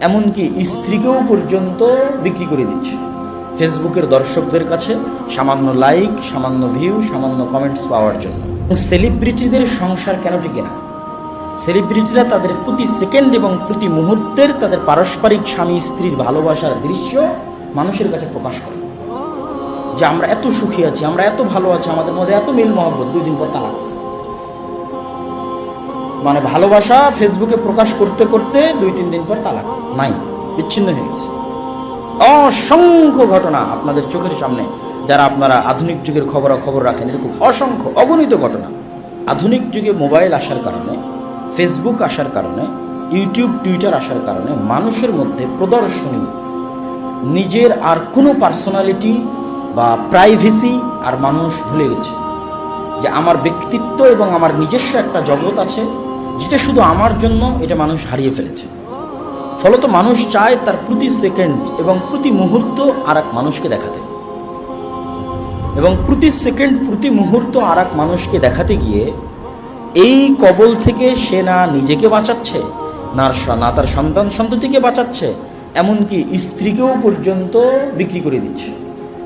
এমনকি স্ত্রীকেও পর্যন্ত বিক্রি করে দিচ্ছে ফেসবুকের দর্শকদের কাছে সামান্য লাইক, সামান্য ভিউ, সামান্য কমেন্টস পাওয়ার জন্য। সেলিব্রিটিদের সংসার কেন টিকে না? সেলিব্রিটিরা তাদের প্রতি সেকেন্ড এবং প্রতি মুহূর্তের তাদের পারস্পরিক স্বামী স্ত্রীর ভালোবাসার দৃশ্য মানুষের কাছে প্রকাশ করে, যে আমরা এত সুখী আছি, আমরা এত ভালো আছি, আমাদের মধ্যে এত মিল মহব্বত, 2 দিন পর তালাক। মানে ভালোবাসা ফেসবুকে প্রকাশ করতে করতে 2-3 দিন পর তালাক, নাই, বিচ্ছিন্ন হয়ে গেছে। অসংখ্য ঘটনা আপনাদের চোখের সামনে, যারা আপনারা আধুনিক যুগের খবরাখবর রাখেন, এরকম অসংখ্য অগণিত ঘটনা। আধুনিক যুগে মোবাইল আসার কারণে, ফেসবুক আসার কারণে, ইউটিউব, টুইটার আসার কারণে মানুষের মধ্যে প্রদর্শনী, নিজের আর কোনো পার্সোনালিটি বা প্রাইভেসি আর মানুষ ভুলে গেছে। যে আমার ব্যক্তিত্ব এবং আমার নিজস্ব একটা জগৎ আছে, যেটা শুধু আমার জন্য, এটা মানুষ হারিয়ে ফেলেছে। ফলত মানুষ চায় তার প্রতি সেকেন্ড এবং প্রতি মুহূর্ত আর এক মানুষকে দেখাতে, এবং প্রতি সেকেন্ড প্রতি মুহূর্ত আর এক মানুষকে দেখাতে গিয়ে এই কবল থেকে সে না নিজেকে বাঁচাচ্ছে, না তার সন্তান সন্ততিকে বাঁচাচ্ছে, এমনকি স্ত্রীকেও পর্যন্ত বিক্রি করে দিচ্ছে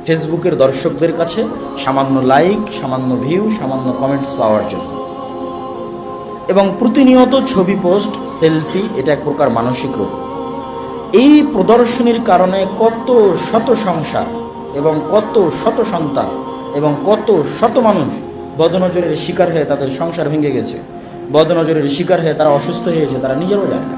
ফেসবুকের দর্শকদের কাছে সামান্য লাইক, সামান্য ভিউ, সামান্য কমেন্টস পাওয়ার জন্য। এবং প্রতিনিয়ত ছবি পোস্ট, সেলফি, এটা এক প্রকার মানসিক রোগ। এই প্রদর্শনীর কারণে কত শত সংসার এবং কত শত সন্তান এবং কত শত মানুষ বদনজরের শিকার হয়ে তাদের সংসার ভেঙে গেছে, বদনজরের শিকার হয়ে তারা অসুস্থ হয়েছে, তারা নিজেরও জানে না।